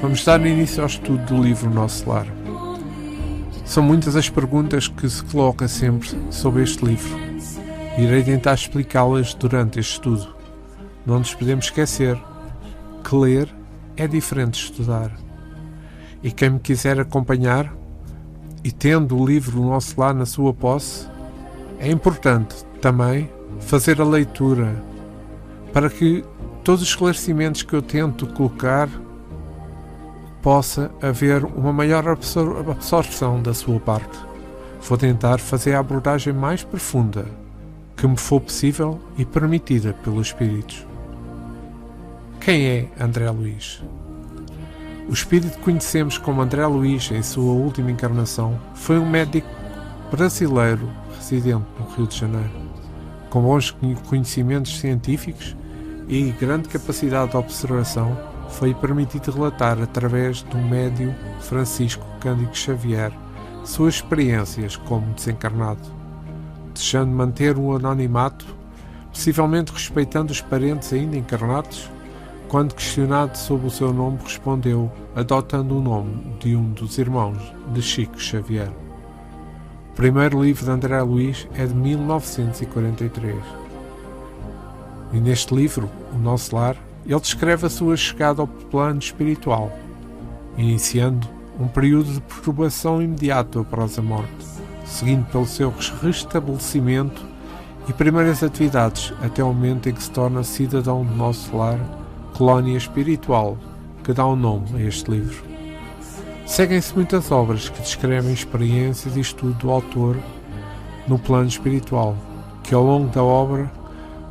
Vamos dar início ao estudo do livro Nosso Lar. São muitas as perguntas que se colocam sempre sobre este livro. Irei tentar explicá-las durante este estudo. Não nos podemos esquecer que ler é diferente de estudar. E quem me quiser acompanhar, e tendo o livro Nosso Lar na sua posse, é importante também fazer a leitura para que todos os esclarecimentos que eu tento colocar possa haver uma maior absorção da sua parte. Vou tentar fazer a abordagem mais profunda que me for possível e permitida pelos Espíritos. Quem é André Luiz? O Espírito que conhecemos como André Luiz em sua última encarnação foi um médico brasileiro residente no Rio de Janeiro, com bons conhecimentos científicos e grande capacidade de observação. Foi permitido relatar, através do médium Francisco Cândido Xavier, suas experiências como desencarnado, desejando manter o anonimato, possivelmente respeitando os parentes ainda encarnados. Quando questionado sobre o seu nome, respondeu, adotando o nome de um dos irmãos de Chico Xavier. O primeiro livro de André Luiz é de 1943. E neste livro, O Nosso Lar, ele descreve a sua chegada ao plano espiritual, iniciando um período de perturbação imediato após a morte, seguindo pelo seu restabelecimento e primeiras atividades até o momento em que se torna cidadão do Nosso Lar, colónia espiritual, que dá o nome a este livro. Seguem-se muitas obras que descrevem experiências e estudo do autor no plano espiritual, que ao longo da obra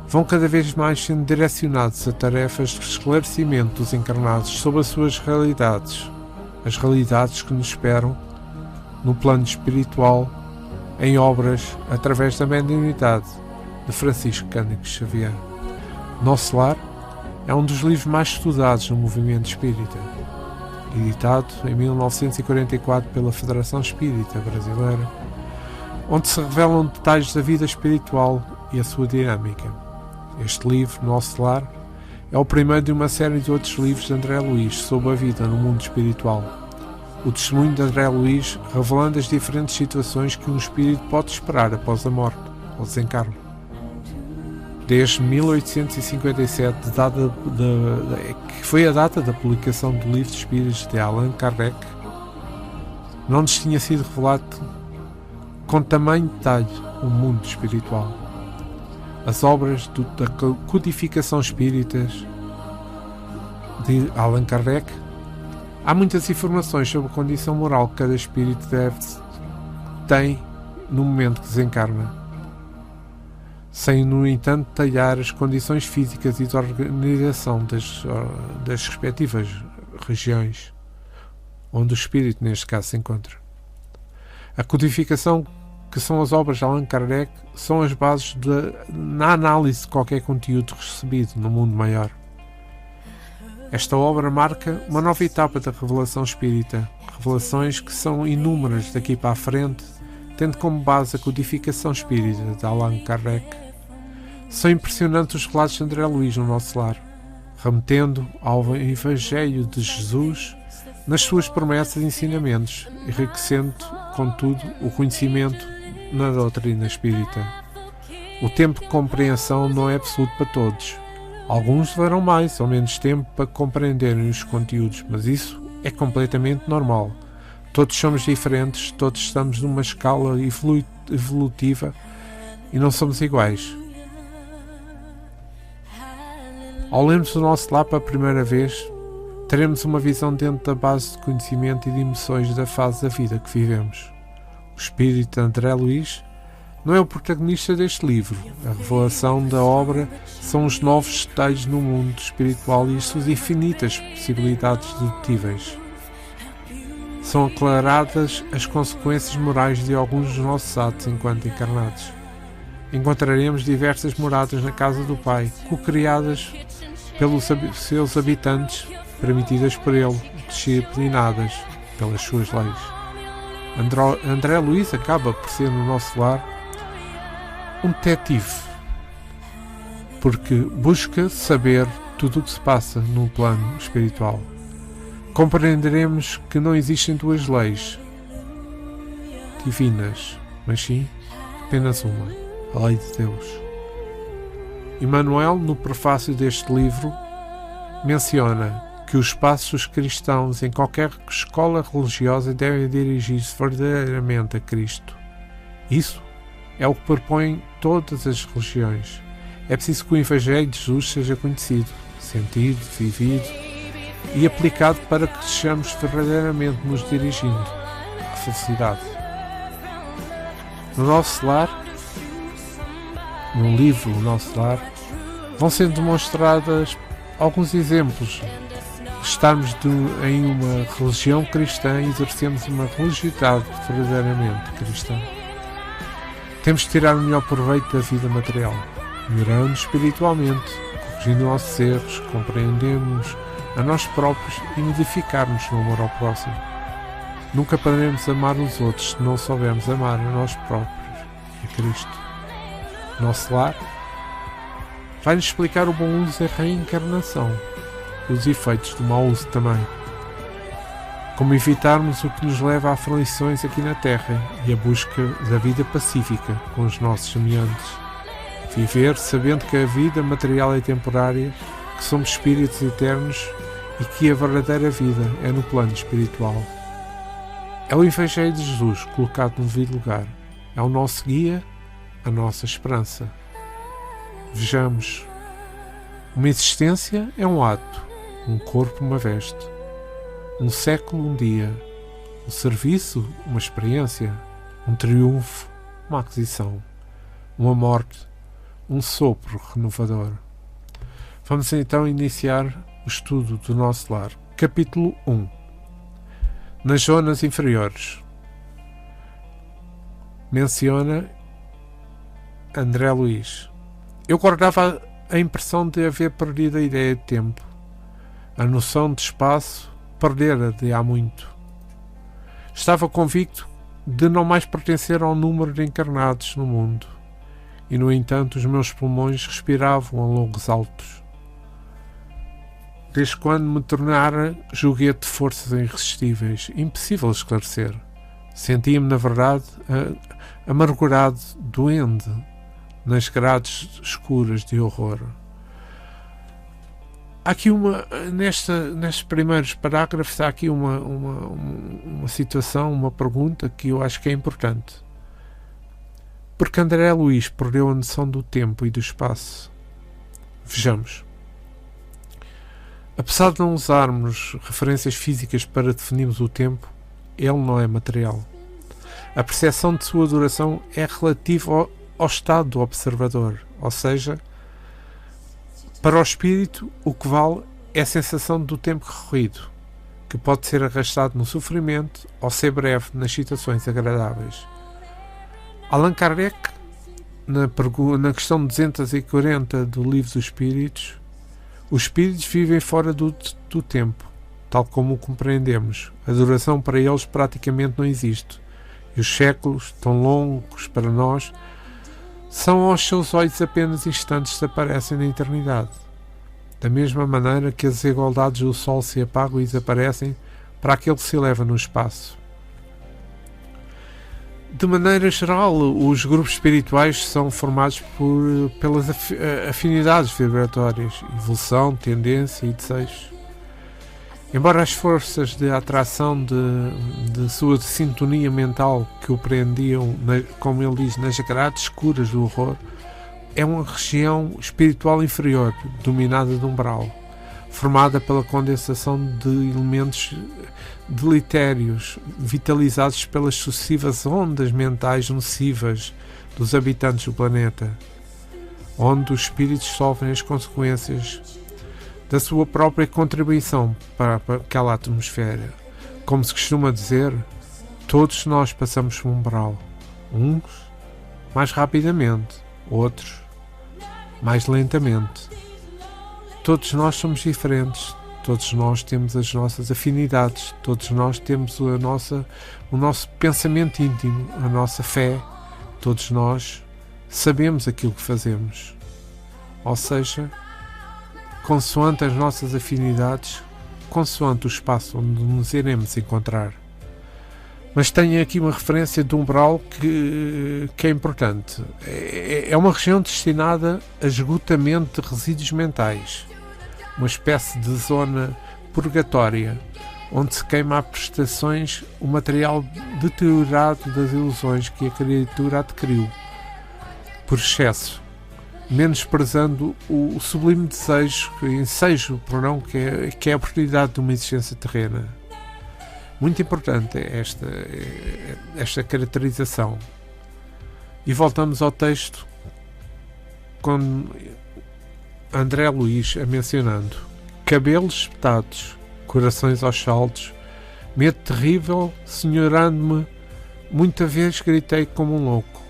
vão cada vez mais sendo direcionados a tarefas de esclarecimento dos encarnados sobre as suas realidades, as realidades que nos esperam no plano espiritual, em obras através da mediunidade de Francisco Cândido Xavier. Nosso Lar é um dos livros mais estudados no movimento espírita, editado em 1944 pela Federação Espírita Brasileira, onde se revelam detalhes da vida espiritual e a sua dinâmica. Este livro, Nosso Lar, é o primeiro de uma série de outros livros de André Luiz sobre a vida no mundo espiritual. O testemunho de André Luiz revelando as diferentes situações que um espírito pode esperar após a morte ou desencarno. Desde 1857, que foi a data da publicação do Livro de Espíritos de Allan Kardec, não lhes tinha sido revelado com tamanho detalhe o mundo espiritual. As obras da codificação espíritas de Allan Kardec, há muitas informações sobre a condição moral que cada espírito tem no momento que desencarna, sem, no entanto, detalhar as condições físicas e de organização das respectivas regiões onde o espírito, neste caso, se encontra. A codificação, que são as obras de Allan Kardec, são as bases na análise de qualquer conteúdo recebido no mundo maior. Esta obra marca uma nova etapa da revelação espírita, revelações que são inúmeras daqui para a frente, tendo como base a codificação espírita de Allan Kardec. São impressionantes os relatos de André Luiz no Nosso Lar, remetendo ao Evangelho de Jesus nas suas promessas e ensinamentos, enriquecendo, contudo, o conhecimento na doutrina espírita. O tempo de compreensão não é absoluto para todos. Alguns levarão mais ou menos tempo para compreenderem os conteúdos, mas isso é completamente normal. Todos somos diferentes, todos estamos numa escala evolutiva e não somos iguais. Ao lermos o Nosso Lar pela primeira vez, teremos uma visão dentro da base de conhecimento e de emoções da fase da vida que vivemos. O espírito de André Luiz não é o protagonista deste livro. A revelação da obra são os novos detalhes no mundo espiritual e as suas infinitas possibilidades dedutíveis. São aclaradas as consequências morais de alguns dos nossos atos enquanto encarnados. Encontraremos diversas moradas na casa do Pai, co-criadas pelos seus habitantes, permitidas por ele, disciplinadas pelas suas leis. André Luiz acaba por ser no Nosso Lar um detetive, porque busca saber tudo o que se passa no plano espiritual. Compreenderemos que não existem duas leis divinas, mas sim apenas uma, a lei de Deus. Emmanuel, no prefácio deste livro, menciona que os passos cristãos em qualquer escola religiosa devem dirigir-se verdadeiramente a Cristo. Isso é o que propõem todas as religiões. É preciso que o Evangelho de Jesus seja conhecido, sentido, vivido e aplicado para que estejamos verdadeiramente nos dirigindo à felicidade. No nosso lar, no livro O Nosso Lar, vão sendo demonstradas alguns exemplos. Estarmos em uma religião cristã e exercemos uma religiosidade verdadeiramente cristã. Temos de tirar o melhor proveito da vida material, melhorando espiritualmente, corrigindo nossos erros, compreendendo-nos a nós próprios e modificar-nos no amor ao próximo. Nunca poderemos amar os outros se não soubermos amar a nós próprios e a Cristo. Nosso lar vai-nos explicar o bom uso da reencarnação e os efeitos do mau uso também. Como evitarmos o que nos leva a aflições aqui na Terra e a busca da vida pacífica com os nossos semelhantes. Viver sabendo que a vida material é temporária, que somos espíritos eternos e que a verdadeira vida é no plano espiritual. É o Evangelho de Jesus colocado no devido lugar. É o nosso guia, a nossa esperança. Vejamos. Uma existência é um ato, um corpo uma veste, um século um dia, um serviço uma experiência, um triunfo uma aquisição, uma morte um sopro renovador. Vamos então iniciar o estudo do nosso lar. Capítulo 1. Nas zonas inferiores. Menciona André Luiz. Eu guardava a impressão de haver perdido a ideia de tempo. A noção de espaço perdera de há muito. Estava convicto de não mais pertencer ao número de encarnados no mundo. E, no entanto, os meus pulmões respiravam a longos altos. Desde quando me tornara joguete de forças irresistíveis, impossível esclarecer. Sentia-me, na verdade, amargurado, doente, nas grades escuras de horror. Há aqui nestes primeiros parágrafos, há aqui uma situação, uma pergunta que eu acho que é importante. Porque André Luiz perdeu a noção do tempo e do espaço. Vejamos. Apesar de não usarmos referências físicas para definirmos o tempo, ele não é material. A percepção de sua duração é relativa ao estado do observador, ou seja, para o espírito o que vale é a sensação do tempo corrido, que pode ser arrastado no sofrimento ou ser breve nas situações agradáveis. Allan Kardec, na questão 240 do Livro dos Espíritos, os espíritos vivem fora do tempo, tal como o compreendemos. A duração para eles praticamente não existe. E os séculos, tão longos para nós, são aos seus olhos apenas instantes que aparecem na eternidade. Da mesma maneira que as igualdades do Sol se apagam e desaparecem para aquele que se eleva no espaço. De maneira geral, os grupos espirituais são formados pelas afinidades vibratórias, evolução, tendência e desejos. Embora as forças de atração de sua sintonia mental que o prendiam, como ele diz, nas grades escuras do horror, é uma região espiritual inferior, dominada de umbral, formada pela condensação de elementos deletérios, vitalizados pelas sucessivas ondas mentais nocivas dos habitantes do planeta, onde os espíritos sofrem as consequências da sua própria contribuição para aquela atmosfera. Como se costuma dizer, todos nós passamos por um umbral, uns mais rapidamente, outros mais lentamente. Todos nós somos diferentes, todos nós temos as nossas afinidades, todos nós temos o nosso pensamento íntimo, a nossa fé, todos nós sabemos aquilo que fazemos. ou seja, consoante as nossas afinidades, consoante o espaço onde nos iremos encontrar. Mas tenho aqui uma referência de umbral que é importante. É uma região destinada a esgotamento de resíduos mentais, uma espécie de zona purgatória, onde se queima a prestações o material deteriorado das ilusões que a criatura adquiriu por excesso, menosprezando o sublime desejo, ensejo, porão, que é a oportunidade de uma existência terrena. Muito importante esta caracterização. E voltamos ao texto com André Luiz mencionando: cabelos espetados, corações aos saltos, medo terrível, senhorando-me, muita vez gritei como um louco,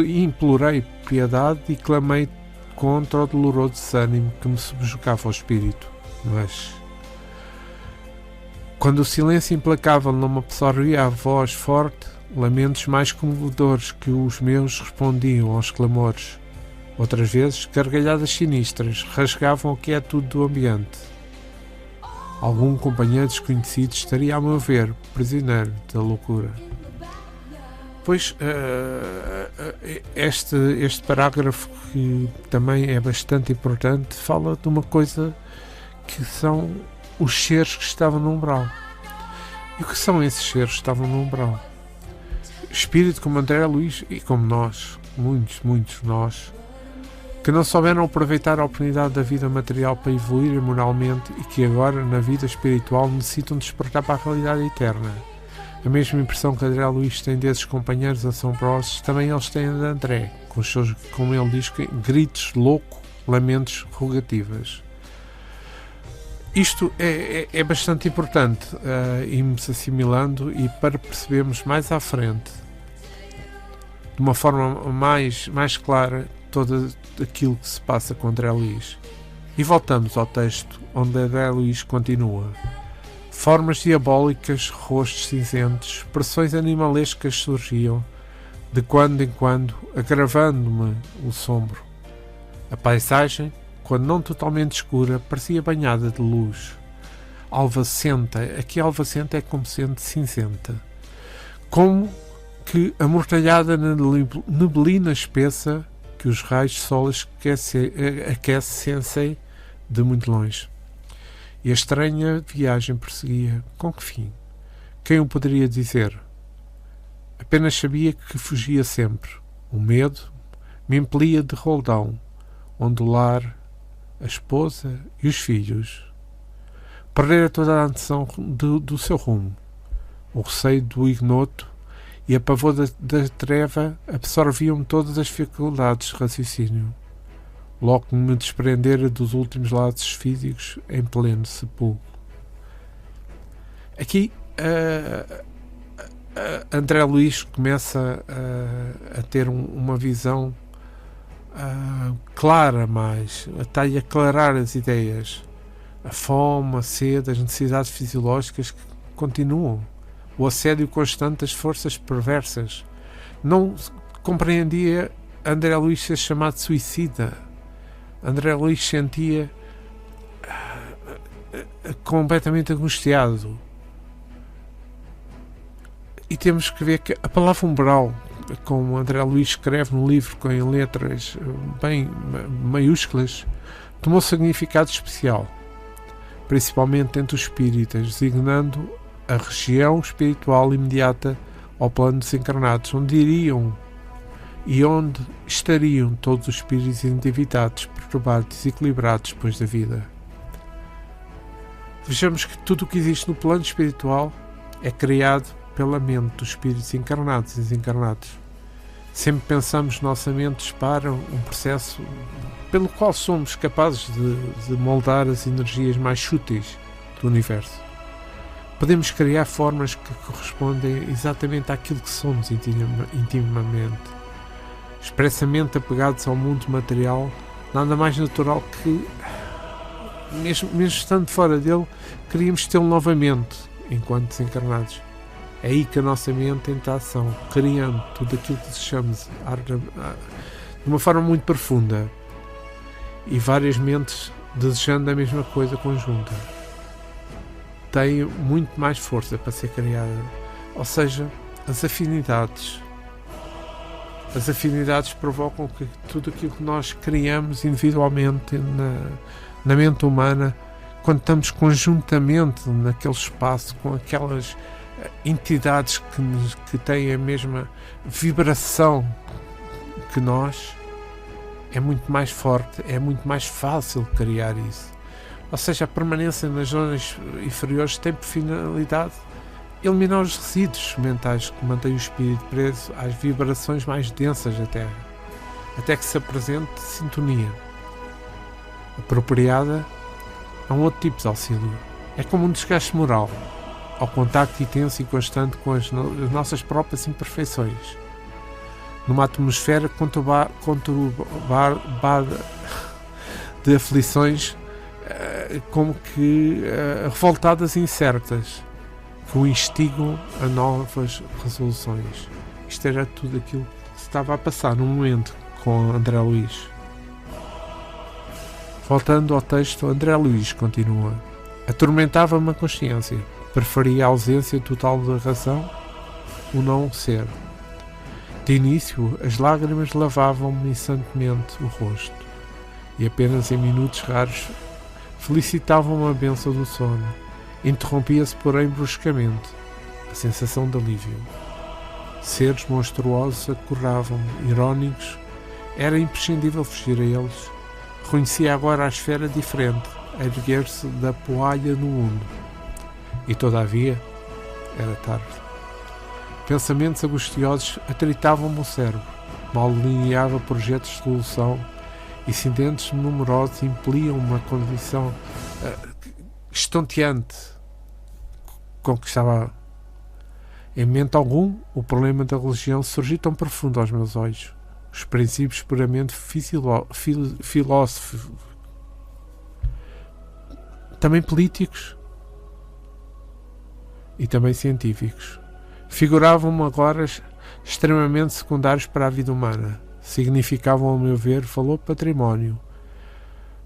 implorei piedade e clamei contra o doloroso desânimo que me subjugava ao espírito. Mas quando o silêncio implacável não me absorvia a voz forte, lamentos mais comovedores que os meus respondiam aos clamores. Outras vezes, gargalhadas sinistras rasgavam a quietude do ambiente. Algum companheiro desconhecido estaria, a meu ver, prisioneiro da loucura. Pois, este parágrafo, que também é bastante importante, fala de uma coisa que são os seres que estavam no umbral. E o que são esses seres que estavam no umbral? Espírito como André Luiz e como nós, muitos nós, que não souberam aproveitar a oportunidade da vida material para evoluir moralmente e que agora, na vida espiritual, necessitam despertar para a realidade eterna. A mesma impressão que André Luiz tem desses companheiros assombrosos, também eles têm de André, com os seus, como ele diz, gritos loucos, lamentos, rogativas. Isto é bastante importante, irmos assimilando e para percebermos mais à frente, de uma forma mais clara, todo aquilo que se passa com André Luiz. E voltamos ao texto onde André Luiz continua: formas diabólicas, rostos cinzentos, expressões animalescas surgiam, de quando em quando, agravando-me o sombro. A paisagem, quando não totalmente escura, parecia banhada de luz. Alvacenta, aqui alvacenta é como sendo cinzenta, como que amortalhada na neblina espessa que os raios de sol aquecem de muito longe. E a estranha viagem prosseguia. Com que fim? Quem o poderia dizer? Apenas sabia que fugia sempre. O medo me impelia de Roldão, onde o lar, a esposa e os filhos perdera toda a atenção do seu rumo. O receio do ignoto e a pavor da treva absorviam-me todas as faculdades de raciocínio. Logo me desprendera dos últimos laços físicos em pleno sepulcro. Aqui André Luiz começa a ter uma visão clara, mais está a aclarar as ideias. A fome, a sede, as necessidades fisiológicas que continuam, o assédio constante das forças perversas. Não compreendia André Luiz ser chamado suicida. André Luiz sentia completamente angustiado. E temos que ver que a palavra umbral, como André Luiz escreve no livro com letras bem maiúsculas, tomou significado especial, principalmente entre os espíritas, designando a região espiritual imediata ao plano dos encarnados, onde iriam e onde estariam todos os espíritos endividados, perturbados, desequilibrados depois da vida. Vejamos que tudo o que existe no plano espiritual é criado pela mente dos espíritos encarnados e desencarnados. Sempre pensamos nossa mente dispara um processo pelo qual somos capazes de moldar as energias mais sutis do universo. Podemos criar formas que correspondem exatamente àquilo que somos intimamente. Expressamente apegados ao mundo material, nada mais natural que, mesmo estando fora dele, queríamos tê-lo novamente, enquanto desencarnados. É aí que a nossa mente entra em ação, criando tudo aquilo que desejamos de uma forma muito profunda. e várias mentes desejando a mesma coisa conjunta tem muito mais força para ser criada. Ou seja, as afinidades provocam que tudo aquilo que nós criamos individualmente na mente humana, quando estamos conjuntamente naquele espaço com aquelas entidades que têm a mesma vibração que nós, é muito mais forte, é muito mais fácil criar isso. Ou seja, a permanência nas zonas inferiores tem por finalidade eliminar os resíduos mentais que mantêm o espírito preso às vibrações mais densas da Terra, até que se apresente sintonia apropriada a um outro tipo de auxílio. É como um desgaste moral, ao contacto intenso e constante com as nossas próprias imperfeições, numa atmosfera conturbada de aflições como que revoltadas e incertas, que o instigam a novas resoluções. Isto era tudo aquilo que se estava a passar no momento com André Luiz. Voltando ao texto, André Luiz continua: atormentava-me a consciência, preferia a ausência total da razão, o não ser. De início, as lágrimas lavavam-me incessantemente o rosto, e apenas em minutos raros felicitavam-me a bênção do sono. Interrompia-se, porém, bruscamente a sensação de alívio. Seres monstruosos acordavam-me, irónicos, era imprescindível fugir a eles. Reconhecia agora a esfera diferente a erguer-se da poalha no mundo. E, todavia, era tarde. Pensamentos angustiosos atritavam-me o cérebro, mal delineava projetos de solução, incidentes numerosos impeliam uma condição estonteante com que estava. Em momento algum, o problema da religião surgiu tão profundo aos meus olhos. Os princípios puramente filósofos, também políticos e também científicos, figuravam-me agora extremamente secundários para a vida humana. Significavam, ao meu ver, valor património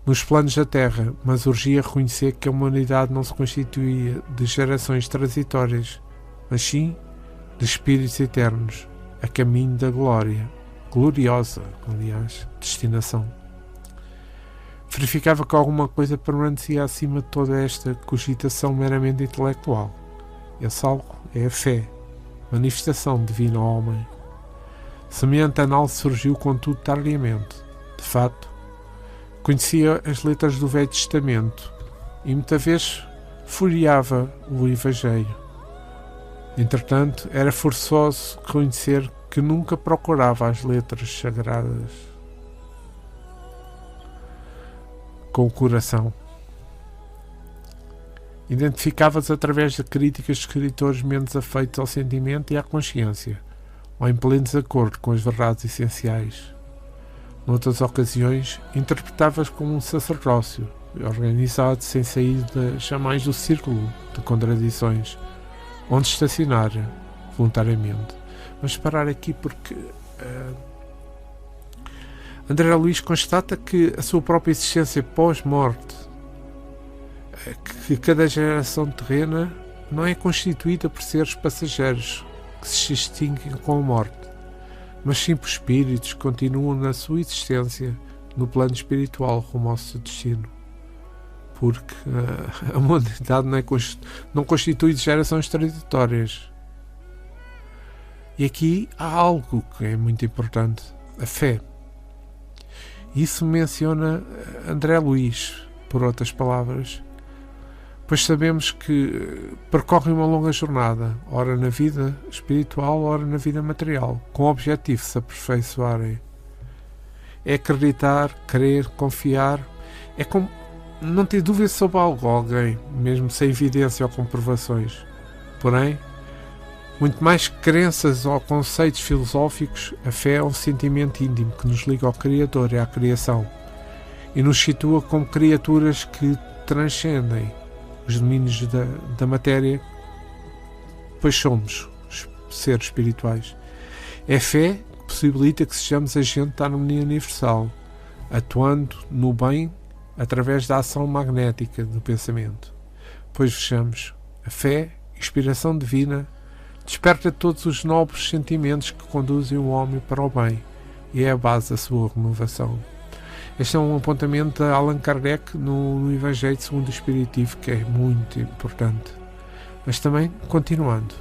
nos planos da Terra, mas urgia reconhecer que a humanidade não se constituía de gerações transitórias, mas sim de espíritos eternos, a caminho da gloriosa, aliás, destinação. Verificava que alguma coisa permanecia acima de toda esta cogitação meramente intelectual. Esse algo é a fé, manifestação divina ao homem. Semelhante análise surgiu, contudo, tardiamente. De fato, conhecia as letras do Velho Testamento e muitas vezes folheava o Evangelho. Entretanto, era forçoso reconhecer que nunca procurava as letras sagradas com o coração. Identificava-as através de críticas de escritores menos afeitos ao sentimento e à consciência, ou em pleno desacordo com as verdades essenciais. Noutras ocasiões, interpretava-as como um sacerdócio, organizado sem sair jamais do círculo de contradições, onde estacionara voluntariamente. Vamos parar aqui porque André Luiz constata que a sua própria existência pós-morte, que cada geração terrena não é constituída por seres passageiros que se extinguem com a morte, mas sim por espíritos que continuam na sua existência no plano espiritual rumo ao seu destino. Porque a humanidade não constitui gerações transitórias. E aqui há algo que é muito importante: a fé. Isso menciona André Luiz, por outras palavras, pois sabemos que percorrem uma longa jornada, ora na vida espiritual, ora na vida material, com o objetivo de se aperfeiçoarem. É acreditar, crer, confiar, é como não ter dúvida sobre algo ou alguém, mesmo sem evidência ou comprovações. Porém, muito mais que crenças ou conceitos filosóficos, a fé é um sentimento íntimo que nos liga ao Criador e à criação e nos situa como criaturas que transcendem os domínios da matéria, pois somos seres espirituais. É a fé que possibilita que sejamos agente da harmonia universal, atuando no bem através da ação magnética do pensamento. Pois vejamos, a fé, inspiração divina, desperta todos os nobres sentimentos que conduzem o homem para o bem e é a base da sua renovação. Este é um apontamento de Allan Kardec no Evangelho segundo o Espiritismo, que é muito importante. Mas também, continuando,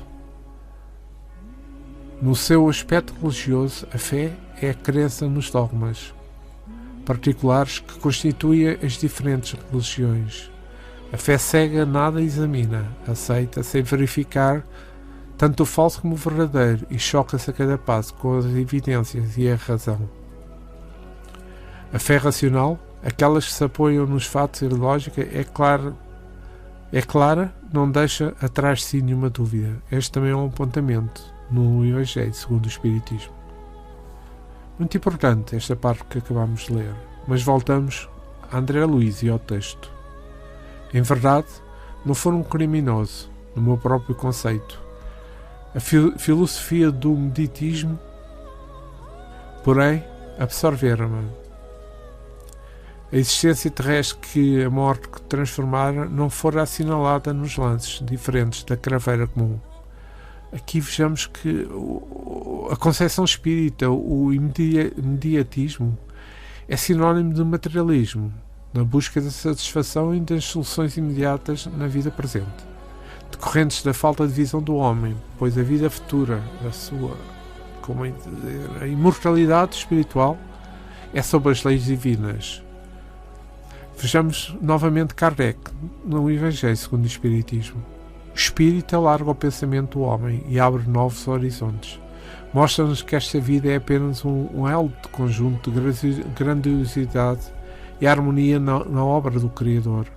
no seu aspecto religioso, a fé é a crença nos dogmas particulares que constituem as diferentes religiões. A fé cega nada examina, aceita sem verificar tanto o falso como o verdadeiro e choca-se a cada passo com as evidências e a razão. A fé racional, aquelas que se apoiam nos fatos e a lógica, é clara, não deixa atrás de si nenhuma dúvida. Este também é um apontamento no Evangelho segundo o Espiritismo. Muito importante esta parte que acabamos de ler, mas voltamos a André Luiz e ao texto. Em verdade, não for um criminoso, no meu próprio conceito. A filosofia do meditismo, porém, absorvera-me. A existência terrestre que a morte transformara não fora assinalada nos lances diferentes da craveira comum. Aqui vejamos que a concepção espírita, o imediatismo, é sinónimo de materialismo, na busca da satisfação e das soluções imediatas na vida presente, decorrentes da falta de visão do homem, pois a vida futura, a imortalidade espiritual, é sob as leis divinas. Vejamos novamente Kardec no Evangelho segundo o Espiritismo. O Espírito alarga o pensamento do homem e abre novos horizontes. Mostra-nos que esta vida é apenas um elo de conjunto de grandiosidade e harmonia na obra do Criador,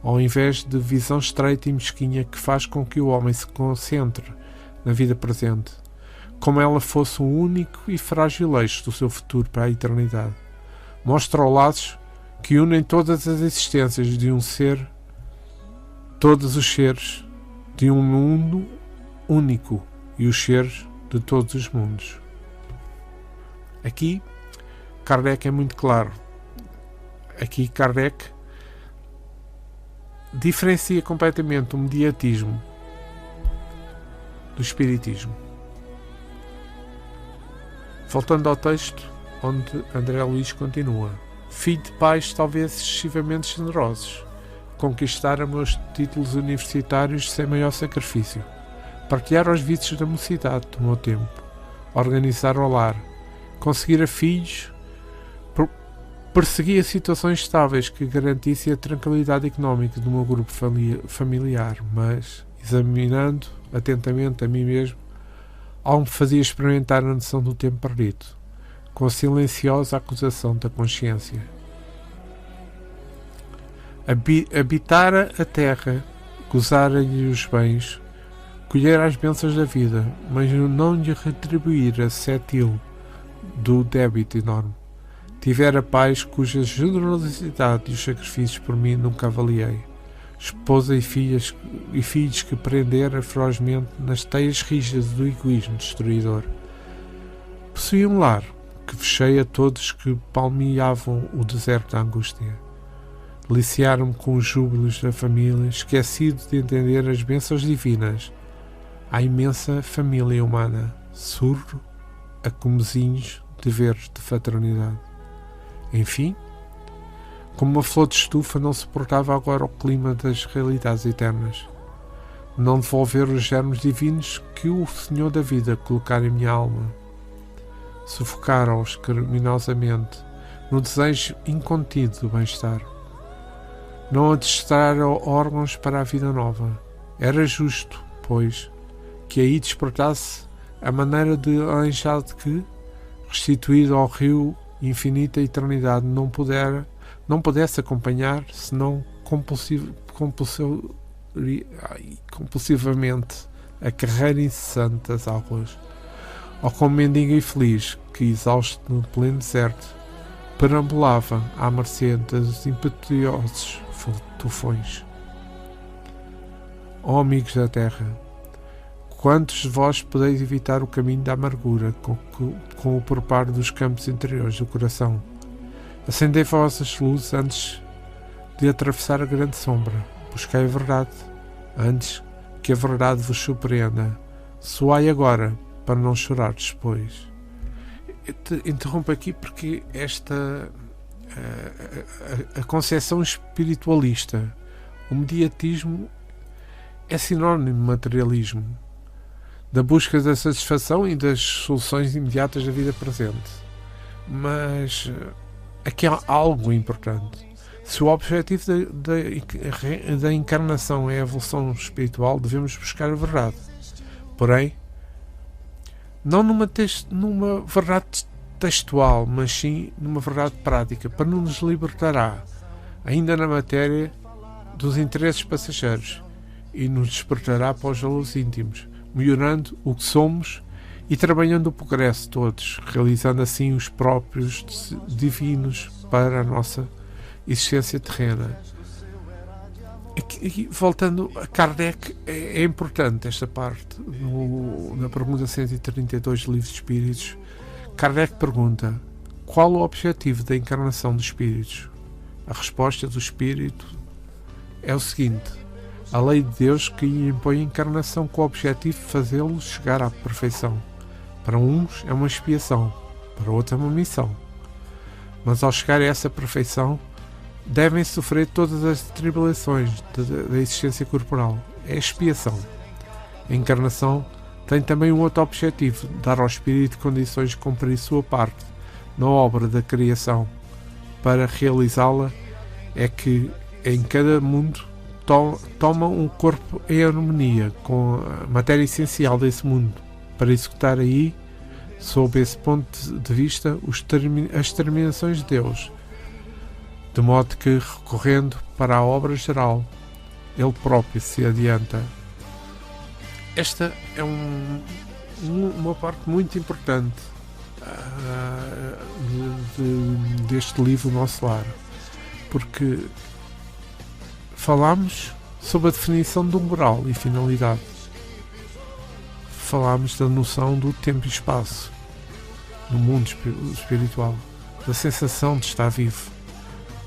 ao invés de visão estreita e mesquinha que faz com que o homem se concentre na vida presente, como ela fosse um único e frágil eixo do seu futuro para a eternidade. Mostra os laços que unem todas as existências de um ser, todos os seres de um mundo único e os seres de todos os mundos. Aqui, Kardec é muito claro. Aqui, Kardec diferencia completamente o mediatismo do espiritismo. Voltando ao texto, onde André Luiz continua: filho de pais talvez excessivamente generosos, conquistaram meus títulos universitários sem maior sacrifício, partilhar os vícios da mocidade do meu tempo, organizar o lar, conseguir a filhos, perseguia situações estáveis que garantissem a tranquilidade económica do meu grupo familiar, mas, examinando atentamente a mim mesmo, algo me fazia experimentar a noção do tempo perdido, com a silenciosa acusação da consciência. Habitara a terra, gozara-lhe os bens, colher as bênçãos da vida, mas não lhe retribuir a cétil do débito enorme. Tivera pais cuja generosidade e os sacrifícios por mim nunca avaliei. Esposa e filhos que prendera ferozmente nas teias rígidas do egoísmo destruidor. Possuía um lar que fechei a todos que palmeavam o deserto da angústia. Deliciaram-me com os júbilos da família, esquecido de entender as bênçãos divinas. A imensa família humana, surdo a comezinhos deveres de fraternidade. Enfim, como uma flor de estufa, não suportava agora o clima das realidades eternas. Não devolver os germes divinos que o Senhor da vida colocara em minha alma. Sufocaram-os criminosamente no desejo incontido do bem-estar. Não adestraram órgãos para a vida nova. Era justo, pois, que aí despertasse a maneira de aleijado que, restituído ao rio infinita eternidade, não pudesse acompanhar, senão compulsivamente, a carreira incessante das águas, ou como mendigo infeliz que, exausto no pleno deserto, perambulava à mercê dos impetuosos tufões. Ó amigos da terra, quantos de vós podeis evitar o caminho da amargura com o preparo dos campos interiores do coração? Acendei vossas luzes antes de atravessar a grande sombra. Buscai a verdade, antes que a verdade vos surpreenda. Soai agora, para não chorar depois. Eu te interrompo aqui porque a concepção espiritualista, o mediatismo, é sinónimo de materialismo, da busca da satisfação e das soluções imediatas da vida presente. Mas aqui há algo importante. Se o objetivo da encarnação é a evolução espiritual, devemos buscar a verdade. Porém, não numa verdade textual, mas sim numa verdade prática, para não nos libertará, ainda na matéria, dos interesses passageiros e nos despertará para os valores íntimos, melhorando o que somos e trabalhando o progresso de todos, realizando assim os próprios divinos para a nossa existência terrena. Aqui, voltando a Kardec, é importante esta parte. Na pergunta 132 do Livro dos Espíritos, Kardec pergunta: qual o objetivo da encarnação dos espíritos? A resposta do espírito é o seguinte: a lei de Deus que lhe impõe a encarnação com o objetivo de fazê-los chegar à perfeição. Para uns é uma expiação, para outros é uma missão. Mas ao chegar a essa perfeição, devem sofrer todas as tribulações da existência corporal. É a expiação. A encarnação tem também um outro objetivo: dar ao espírito condições de cumprir sua parte na obra da criação. Para realizá-la é que em cada mundo toma um corpo em harmonia com a matéria essencial desse mundo, para executar aí, sob esse ponto de vista, as determinações de Deus, de modo que, recorrendo para a obra geral, ele próprio se adianta. Esta é uma parte muito importante deste livro Nosso Lar, porque falámos sobre a definição do moral e finalidade. Falámos da noção do tempo e espaço no mundo espiritual, da sensação de estar vivo,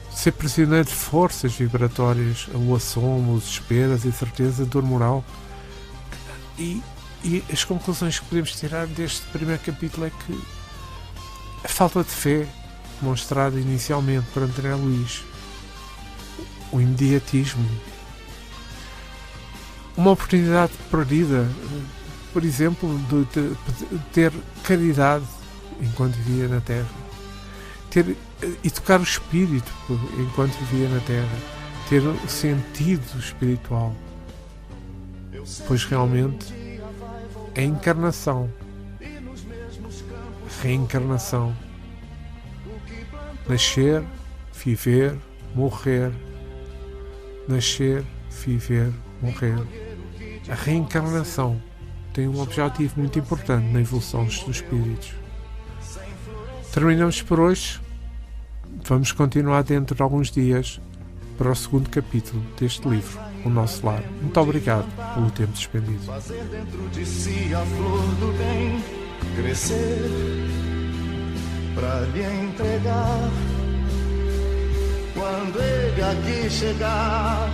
ser prisioneiro de forças vibratórias, o assomo, o desespero, a incerteza, a dor moral. E as conclusões que podemos tirar deste primeiro capítulo é que a falta de fé demonstrada inicialmente por André Luiz, o imediatismo, uma oportunidade perdida, por exemplo, de ter caridade enquanto vivia na Terra, e tocar o espírito enquanto vivia na Terra, ter o sentido espiritual, pois realmente a encarnação, a reencarnação, nascer, viver, morrer, nascer, viver, morrer. A reencarnação tem um objetivo muito importante na evolução dos espíritos. Terminamos por hoje. Vamos continuar dentro de alguns dias para o segundo capítulo deste livro, O Nosso Lar. Muito obrigado pelo tempo despendido. Fazer dentro de si a flor do bem crescer, para lhe entregar quando ele aqui chegar.